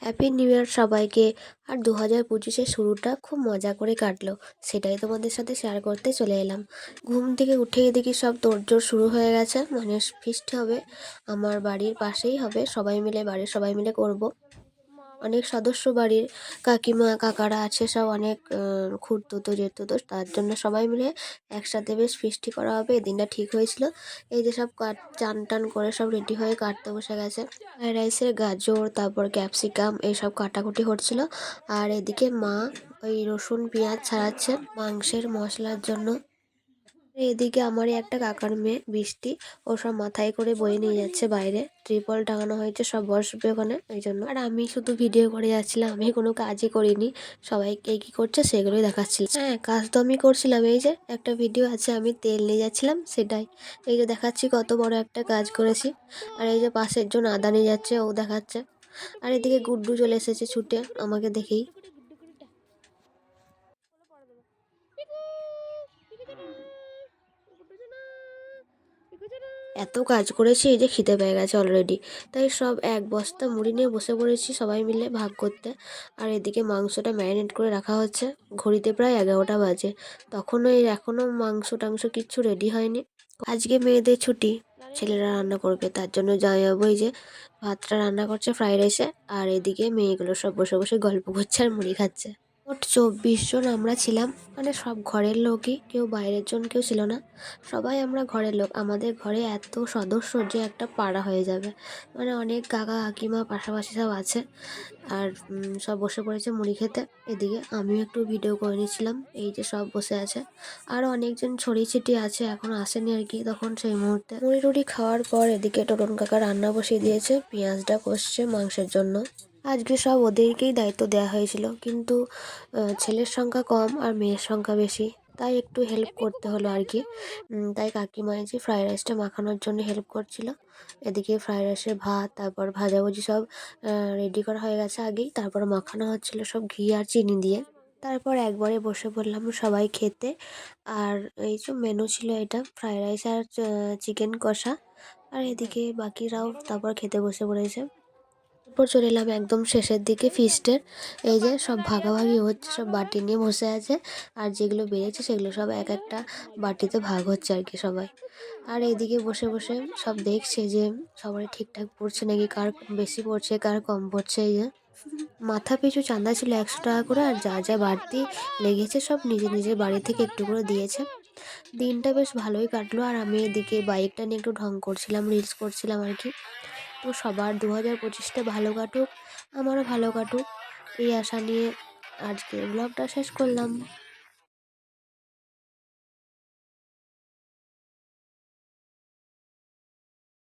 Happy new year সবাইকে। আর 2025-এর শুরুটা খুব মজা করে কাটলো, সেটাই তোমাদের সাথে শেয়ার করতে চলে এলাম। ঘুম থেকে উঠেই দেখি সব তোড়জোড় শুরু হয়ে গেছে, মানে ফিস্ট হবে। আমার বাড়ির পাশেই হবে, বাড়ির সবাই মিলে করব। অনেক সদস্য বাড়ির, কাকিমা কাকারা আছে, সব অনেক খুড়তুতো জেঠতুতো, তার জন্য সবাই মিলে একসাথে বেশ ফিস্টি করা হবে। এই দিনটা ঠিক হয়েছিল। এই যে সব চান টান করে সব রেডি হয়ে কাটতে বসে গেছে। ফ্রাইড রাইসের গাজর, তারপর ক্যাপসিকাম এইসব কাটাকুটি হচ্ছিল। আর এদিকে মা ওই রসুন পেঁয়াজ ছাড়াচ্ছে মাংসের মশলার জন্য। এদিকে আমারই একটা কাকার মেয়ে বৃষ্টি, ও সব মাথায় করে বয়ে নিয়ে যাচ্ছে বাইরে। ত্রিপল টাঙানো হয়েছে, সব বসবে ওখানে, ওই জন্য। আর আমি শুধু ভিডিও করে যাচ্ছিলাম, আমি কোনো কাজই করিনি। সবাই কে কি করছে সেগুলোই দেখাচ্ছিল। হ্যাঁ, কাজ তো আমি করছিলাম। এই যে একটা ভিডিও আছে, আমি তেল নিয়ে যাচ্ছিলাম, সেটাই। এই যে দেখাচ্ছি কত বড় একটা কাজ করেছি। আর এই যে পাশের জন আদা নিয়ে যাচ্ছে, ও দেখাচ্ছে। আর এদিকে গুড্ডু চলে এসেছে ছুটে আমাকে দেখেই। এত কাজ করেছি, এই যে খিদে পেয়ে গেছে অলরেডি। তাই সব এক বস্তা মুড়ি নিয়ে বসে পড়েছি সবাই মিলে ভাগ করতে। আর এদিকে মাংসটা ম্যারিনেট করে রাখা হচ্ছে। ঘড়িতে প্রায় 11টা বাজে, এখনও মাংস টাংস কিচ্ছু রেডি হয়নি। আজকে মেয়েদের ছুটি, ছেলেরা রান্না করবে, তার জন্য জামাইবাবু এই যে ভাতটা রান্না করছে ফ্রাইড রাইসে। আর এদিকে মেয়েগুলো সব বসে বসে গল্প করছে আর মুড়ি খাচ্ছে। মোট 24 জন আমরা ছিলাম, মানে সব ঘরের লোকই, কেউ বাইরের জন কেউ ছিল না। সবাই আমরা ঘরের লোক। আমাদের ঘরে এত সদস্য যে একটা পাড়া হয়ে যাবে, মানে অনেক কাকা কাকিমা পাশাপাশি সব আছে। আর সব বসে পড়েছে মুড়ি খেতে। এদিকে আমিও একটু ভিডিও করে নিচ্ছিলাম। এই যে সব বসে আছে, আরও অনেকজন ছড়িয়ে ছিটিয়ে আছে, এখন আসেনি আর কি তখন সেই মুহূর্তে। মুড়ি টুড়ি খাওয়ার পর এদিকে টোটন কাকা রান্না বসিয়ে দিয়েছে, পেঁয়াজটা কষছে মাংসের জন্য। আজকে সব ওদেরকেই দায়িত্ব দেওয়া হয়েছিল, কিন্তু ছেলের সংখ্যা কম আর মেয়ের সংখ্যা বেশি, তাই একটু হেল্প করতে হলো আর কি। তাই কাকিমা যে ফ্রাইড রাইসটা মাখানোর জন্য হেল্প করছিল। এদিকে ফ্রাইড রাইসের ভাত, তারপর ভাজাভুজি সব রেডি করা হয়ে গেছে আগেই, তারপর মাখানো হচ্ছিল সব ঘি আর চিনি দিয়ে। তারপর একবারে বসে পড়লাম সবাই খেতে। আর এই যে মেনু ছিল এটা, ফ্রাইড রাইস আর চিকেন কষা। আর এদিকে বাকিরাও তারপর খেতে বসে পড়েছে। এরপর চলে এলাম একদম শেষের দিকে ফিস্টের। এই যে সব ভাগাভাগি হচ্ছে, সব বাটি নিয়ে বসে আছে। আর যেগুলো বেড়েছে সেগুলো সব এক একটা বাটিতে ভাগ হচ্ছে আর কি সবাই। আর এইদিকে বসে বসে সব দেখছে যে সবাই ঠিকঠাক পড়ছে নাকি, কার বেশি পড়ছে কার কম পড়ছে। এই যে মাথা পিছু চাঁদা ছিল 100 টাকা করে, আর যা যা বাড়তি লেগেছে সব নিজের নিজের বাড়ি থেকে একটু করে দিয়েছে। দিনটা বেশ ভালোই কাটলো। আর আমি এদিকে বাইকটা নিয়ে একটু ঢং করছিলাম, রিলস করছিলাম আর কি। তো সবার 2025টা ভালো কাটুক, আমারও ভালো কাটুক, এই আশা নিয়ে আজকের ব্লগটা শেষ করলাম।